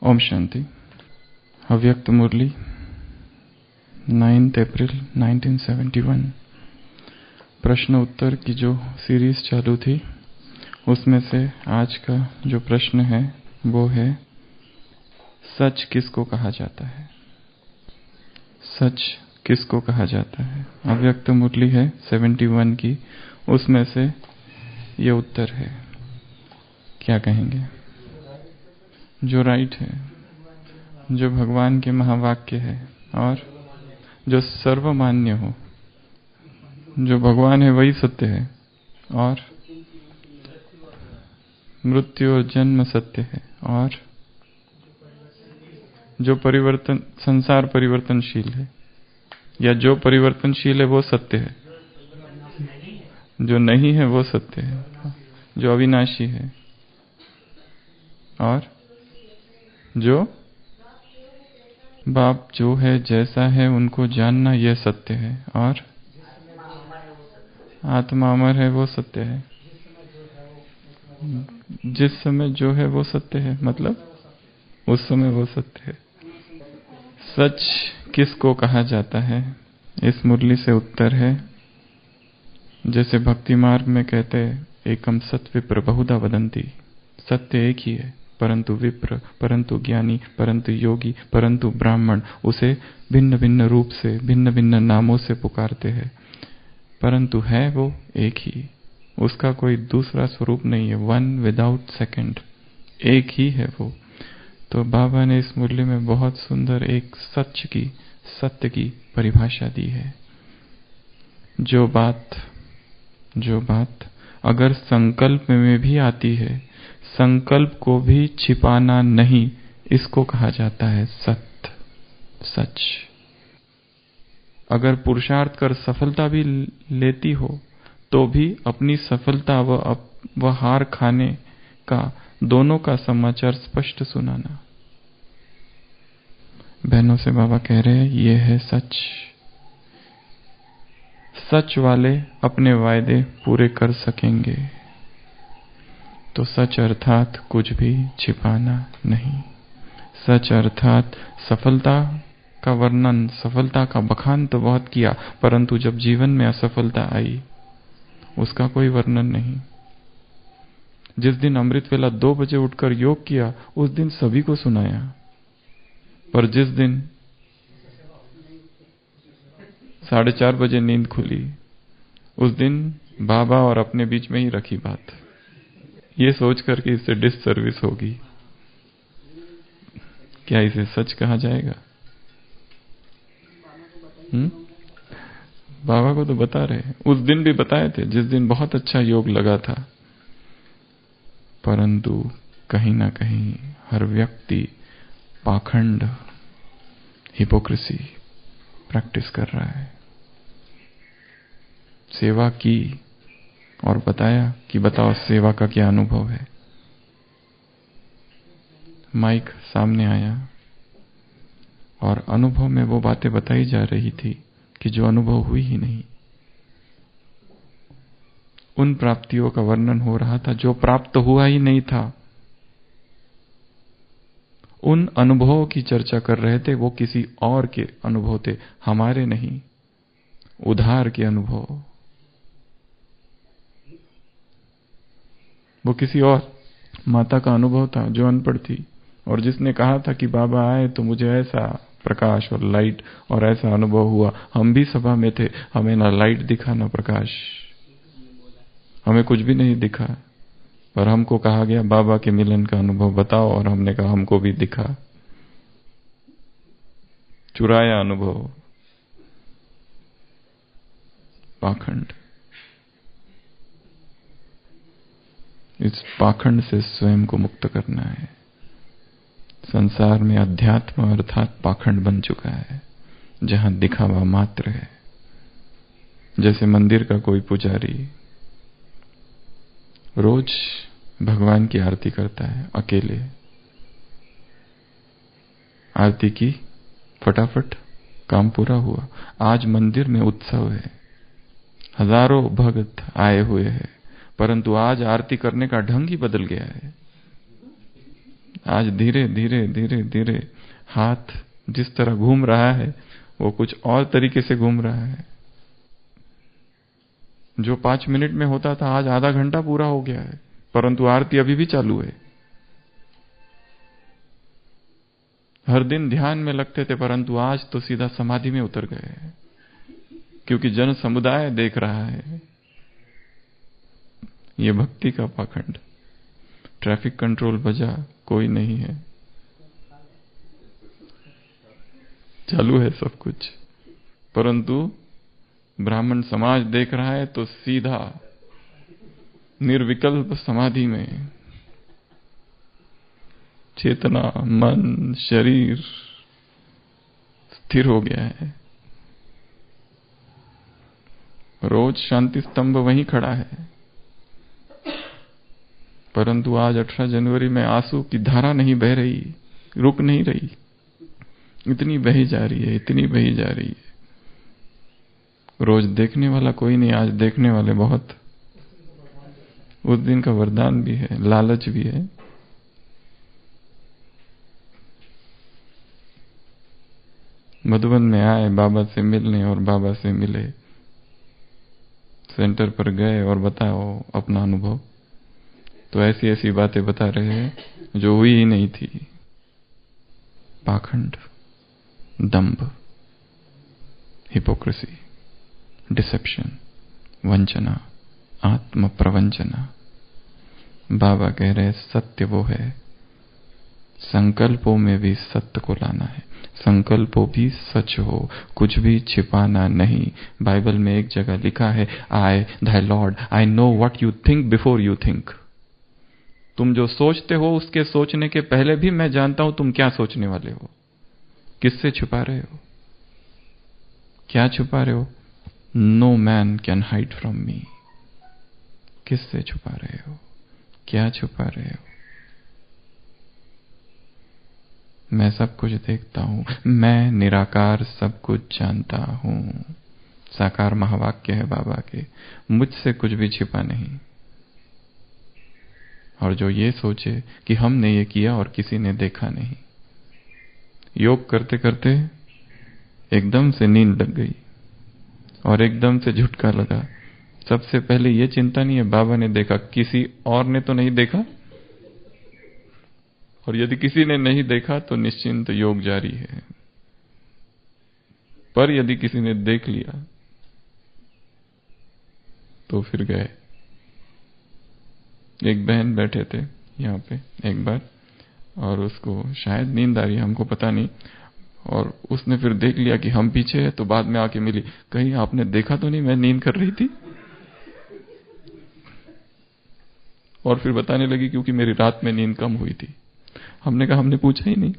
ओम शांति। अव्यक्त मुरली 9 अप्रैल 1971। प्रश्न उत्तर की जो सीरीज चालू थी उसमें से आज का जो प्रश्न है वो है, सच किसको कहा जाता है? सच किसको कहा जाता है? अव्यक्त मुरली है 71 की, उसमें से ये उत्तर है। क्या कहेंगे? जो राइट है, जो भगवान के महावाक्य है और जो सर्वमान्य हो, जो भगवान है वही सत्य है और मृत्यु और जन्म सत्य है और जो परिवर्तन, संसार परिवर्तनशील है या जो परिवर्तनशील है वो सत्य है, जो नहीं है वो सत्य है, जो अविनाशी है और जो बाप जो है जैसा है उनको जानना यह सत्य है और आत्मा अमर है वो सत्य है। जिस समय जो है वो सत्य है, मतलब उस समय वो सत्य है। सच किसको कहा जाता है? इस मुरली से उत्तर है, जैसे भक्ति मार्ग में कहते हैं, एकम सत विप्र बहुधा वदंती। सत्य एक ही है, परंतु विप्र, परंतु ज्ञानी, परंतु योगी, परंतु ब्राह्मण उसे भिन्न भिन्न रूप से, भिन्न भिन्न नामों से पुकारते हैं, परंतु है वो एक ही। उसका कोई दूसरा स्वरूप नहीं है। वन विदाउट सेकंड, एक ही है वो। तो बाबा ने इस मुरली में बहुत सुंदर एक सच की, सत्य की परिभाषा दी है। जो बात अगर संकल्प में भी आती है, संकल्प को भी छिपाना नहीं, इसको कहा जाता है सत्य, सच। अगर पुरुषार्थ कर सफलता भी लेती हो तो भी अपनी सफलता व हार खाने का, दोनों का समाचार स्पष्ट सुनाना। बहनों से बाबा कह रहे हैं, ये है सच। सच वाले अपने वायदे पूरे कर सकेंगे। तो सच अर्थात कुछ भी छिपाना नहीं। सच अर्थात सफलता का वर्णन, सफलता का बखान तो बहुत किया, परंतु जब जीवन में असफलता आई उसका कोई वर्णन नहीं। जिस दिन अमृत वेला 2 बजे उठकर योग किया उस दिन सभी को सुनाया, पर जिस दिन 4:30 बजे नींद खुली उस दिन बाबा और अपने बीच में ही रखी बात, ये सोचकर कि इससे डिससर्विस होगी। क्या इसे सच कहा जाएगा? बाबा को तो बता रहे, उस दिन भी बताए थे जिस दिन बहुत अच्छा योग लगा था, परंतु कहीं ना कहीं हर व्यक्ति पाखंड, हिपोक्रेसी प्रैक्टिस कर रहा है। सेवा की और बताया कि बताओ सेवा का क्या अनुभव है। माइक सामने आया और अनुभव में वो बातें बताई जा रही थी कि जो अनुभव हुई ही नहीं। उन प्राप्तियों का वर्णन हो रहा था जो प्राप्त हुआ ही नहीं था। उन अनुभवों की चर्चा कर रहे थे, वो किसी और के अनुभव थे, हमारे नहीं, उधार के अनुभव। वो किसी और माता का अनुभव था जो अनपढ़ थी और जिसने कहा था कि बाबा आए तो मुझे ऐसा प्रकाश और लाइट और ऐसा अनुभव हुआ। हम भी सभा में थे, हमें ना लाइट दिखा ना प्रकाश, हमें कुछ भी नहीं दिखा, पर हमको कहा गया बाबा के मिलन का अनुभव बताओ और हमने कहा हमको भी दिखा। चुराया अनुभव, पाखंड। इस पाखंड से स्वयं को मुक्त करना है। संसार में अध्यात्म अर्थात पाखंड बन चुका है, जहां दिखावा मात्र है। जैसे मंदिर का कोई पुजारी रोज भगवान की आरती करता है अकेले, आरती की फटाफट काम पूरा हुआ। आज मंदिर में उत्सव है, हजारों भक्त आए हुए हैं, परंतु आज आरती करने का ढंग ही बदल गया है। आज धीरे धीरे धीरे धीरे हाथ जिस तरह घूम रहा है वो कुछ और तरीके से घूम रहा है। जो 5 मिनट में होता था आज आधा घंटा पूरा हो गया है, परंतु आरती अभी भी चालू है। हर दिन ध्यान में लगते थे, परंतु आज तो सीधा समाधि में उतर गए, क्योंकि जन समुदाय देख रहा है। ये भक्ति का पाखंड। ट्रैफिक कंट्रोल बजा, कोई नहीं है, चालू है सब कुछ, परंतु ब्राह्मण समाज देख रहा है तो सीधा निर्विकल्प समाधि में चेतना, मन, शरीर स्थिर हो गया है। रोज शांति स्तंभ वहीं खड़ा है, परंतु आज 18 जनवरी में आंसू की धारा नहीं बह रही, रुक नहीं रही, इतनी बही जा रही है, इतनी बही जा रही है। रोज देखने वाला कोई नहीं, आज देखने वाले बहुत। उस दिन का वरदान भी है, लालच भी है। मधुबन में आए बाबा से मिलने और बाबा से मिले, सेंटर पर गए और बताओ अपना अनुभव, तो ऐसी ऐसी बातें बता रहे हैं जो हुई ही नहीं थी। पाखंड, दंभ, हिपोक्रेसी, डिसेप्शन, वंचना, आत्म प्रवंचना। बाबा कह रहे सत्य वो है, संकल्पों में भी सत्य को लाना है, संकल्पों भी सच हो, कुछ भी छिपाना नहीं। बाइबल में एक जगह लिखा है, I thy lord I know what you think before you think. तुम जो सोचते हो उसके सोचने के पहले भी मैं जानता हूं तुम क्या सोचने वाले हो। किससे छुपा रहे हो? क्या छुपा रहे हो? No man can hide from me. किससे छुपा रहे हो? क्या छुपा रहे हो? मैं सब कुछ देखता हूं, मैं निराकार सब कुछ जानता हूं। साकार महावाक्य है बाबा के, मुझसे कुछ भी छिपा नहीं। और जो ये सोचे कि हमने ये किया और किसी ने देखा नहीं, योग करते करते एकदम से नींद लग गई और एकदम से झुटका लगा। सबसे पहले ये चिंता नहीं है बाबा ने देखा, किसी और ने तो नहीं देखा, और यदि किसी ने नहीं देखा तो निश्चिंत योग जारी है। पर यदि किसी ने देख लिया तो फिर गए। एक बहन बैठे थे यहाँ पे एक बार, और उसको शायद नींद आ रही है, हमको पता नहीं, और उसने फिर देख लिया कि हम पीछे है, तो बाद में आके मिली, कहीं आपने देखा तो नहीं मैं नींद कर रही थी? और फिर बताने लगी क्योंकि मेरी रात में नींद कम हुई थी। हमने कहा हमने पूछा ही नहीं।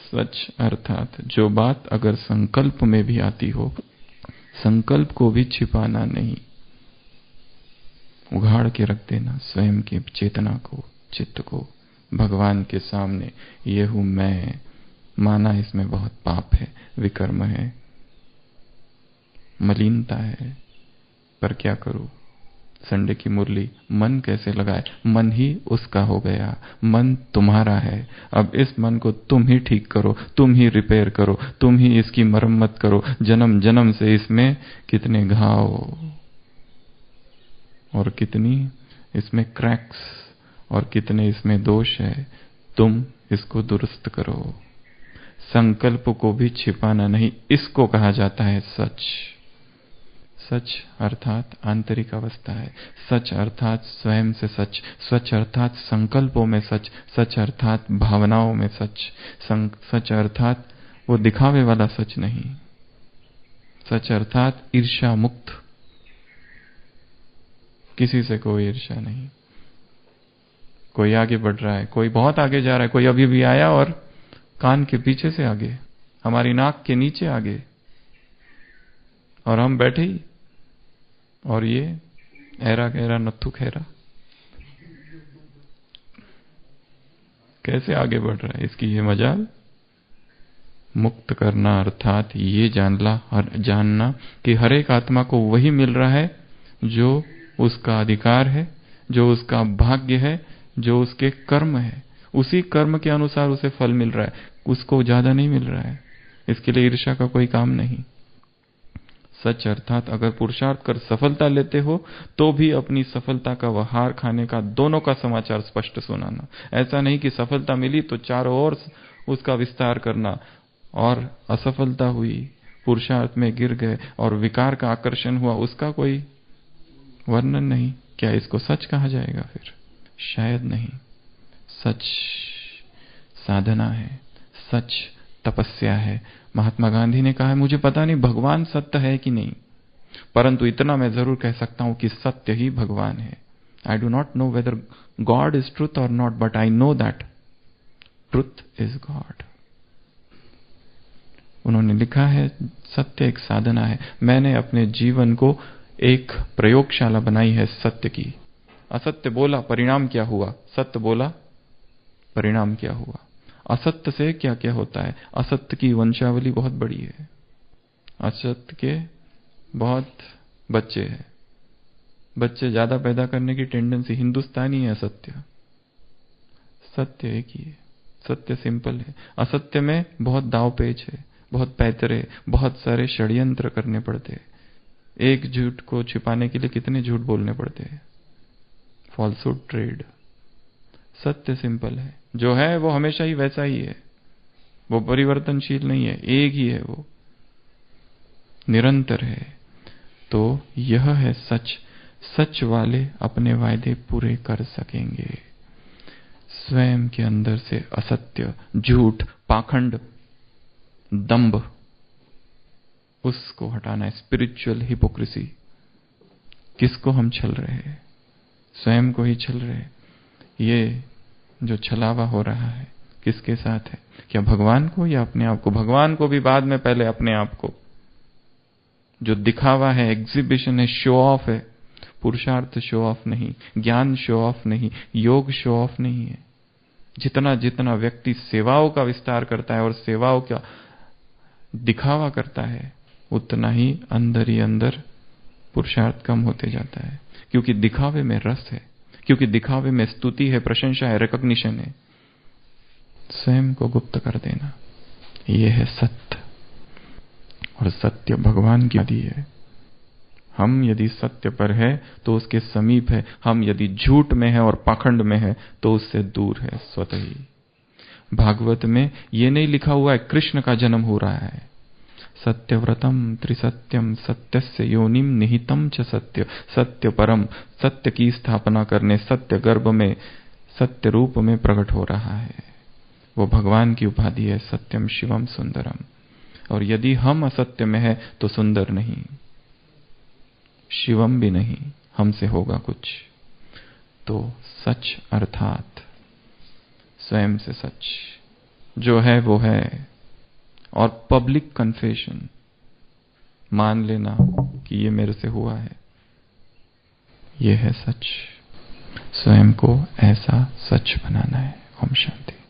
सच अर्थात जो बात अगर संकल्प में भी आती हो, संकल्प को भी छिपाना नहीं, उघाड़ के रख देना स्वयं की चेतना को, चित्त को भगवान के सामने। ये हूं मैं, माना इसमें बहुत पाप है, विकर्म है, मलिनता है, पर क्या करूं? संडे की मुरली, मन कैसे लगाए? मन ही उसका हो गया, मन तुम्हारा है। अब इस मन को तुम ही ठीक करो, तुम ही रिपेयर करो, तुम ही इसकी मरम्मत करो। जन्म जन्म से इसमें कितने घाव और कितनी इसमें क्रैक्स और कितने इसमें दोष है, तुम इसको दुरुस्त करो। संकल्प को भी छिपाना नहीं, इसको कहा जाता है सच। सच अर्थात आंतरिक अवस्था है, सच अर्थात स्वयं से सच, सच अर्थात संकल्पों में सच, सच अर्थात भावनाओं में सच, सच अर्थात वो दिखावे वाला सच नहीं, सच अर्थात ईर्ष्या मुक्त, किसी से कोई ईर्ष्या नहीं। कोई आगे बढ़ रहा है, कोई बहुत आगे जा रहा है, कोई अभी भी आया और कान के पीछे से आगे, हमारी नाक के नीचे आगे, और हम बैठे ही, और ये ऐरा गहरा नत्थु खैरा कैसे आगे बढ़ रहा है, इसकी ये मजाल। मुक्त करना अर्थात ये जानना कि हर एक आत्मा को वही मिल रहा है जो उसका अधिकार है, जो उसका भाग्य है, जो उसके कर्म है, उसी कर्म के अनुसार उसे फल मिल रहा है, उसको ज्यादा नहीं मिल रहा है। इसके लिए ईर्ष्या का कोई काम नहीं। सच अर्थात अगर पुरुषार्थ कर सफलता लेते हो तो भी अपनी सफलता का व हार खाने का दोनों का समाचार स्पष्ट सुनाना। ऐसा नहीं कि सफलता मिली तो चारों ओर उसका विस्तार करना, और असफलता हुई, पुरुषार्थ में गिर गए और विकार का आकर्षण हुआ, उसका कोई वर्णन नहीं। क्या इसको सच कहा जाएगा फिर? शायद नहीं। सच साधना है, सच तपस्या है। महात्मा गांधी ने कहा है, मुझे पता नहीं भगवान सत्य है कि नहीं, परंतु इतना मैं जरूर कह सकता हूं कि सत्य ही भगवान है। I do not know whether God is truth और not, but I know that truth is God. उन्होंने लिखा है, सत्य एक साधना है। मैंने अपने जीवन को एक प्रयोगशाला बनाई है सत्य की। असत्य बोला, परिणाम क्या हुआ? सत्य बोला, परिणाम क्या हुआ? असत्य से क्या क्या होता है? असत्य की वंशावली बहुत बड़ी है। असत्य के बहुत बच्चे हैं, बच्चे ज्यादा पैदा करने की टेंडेंसी। हिंदुस्तानी है असत्य, सत्य एक ही है। सत्य सिंपल है। असत्य में बहुत दाव पेच है, बहुत पैतरे, बहुत सारे षड्यंत्र करने पड़ते हैं। एक झूठ को छिपाने के लिए कितने झूठ बोलने पड़ते हैं, फॉल्सहुड ट्रेड। सत्य सिंपल है, जो है वो हमेशा ही वैसा ही है, वो परिवर्तनशील नहीं है, एक ही है, वो निरंतर है। तो यह है सच। सच वाले अपने वायदे पूरे कर सकेंगे। स्वयं के अंदर से असत्य, झूठ, पाखंड, दंभ, उसको हटाना है। Spiritual hypocrisy. किसको हम छल रहे हैं? स्वयं को ही छल रहे हैं। ये जो छलावा हो रहा है किसके साथ है? क्या भगवान को या अपने आप को? भगवान को भी बाद में, पहले अपने आप को। जो दिखावा है, एग्जीबिशन है, शो ऑफ है। पुरुषार्थ शो ऑफ नहीं, ज्ञान शो ऑफ नहीं, योग शो ऑफ नहीं है। जितना जितना व्यक्ति सेवाओं का विस्तार करता है और सेवाओं का दिखावा करता है, उतना ही अंदर पुरुषार्थ कम होते जाता है। क्योंकि दिखावे में रस है, क्योंकि दिखावे में स्तुति है, प्रशंसा है, रिकॉग्निशन है। स्वयं को गुप्त कर देना, यह है सत्य। और सत्य भगवान की आदि है। हम यदि सत्य पर है तो उसके समीप है, हम यदि झूठ में है और पाखंड में है तो उससे दूर है स्वतः ही। भागवत में ये नहीं लिखा हुआ है कृष्ण का जन्म हो रहा है। सत्यव्रतम त्रिसत्यम सत्यस्य योनिम निहितम च सत्य। सत्य परम, सत्य की स्थापना करने सत्य गर्भ में, सत्य रूप में प्रकट हो रहा है। वो भगवान की उपाधि है, सत्यम शिवम सुंदरम। और यदि हम असत्य में है तो सुंदर नहीं, शिवम भी नहीं, हमसे होगा कुछ। तो सच अर्थात स्वयं से सच जो है वो है, और पब्लिक कन्फेशन, मान लेना कि ये मेरे से हुआ है, ये है सच। स्वयं को ऐसा सच बनाना है। ओम शांति।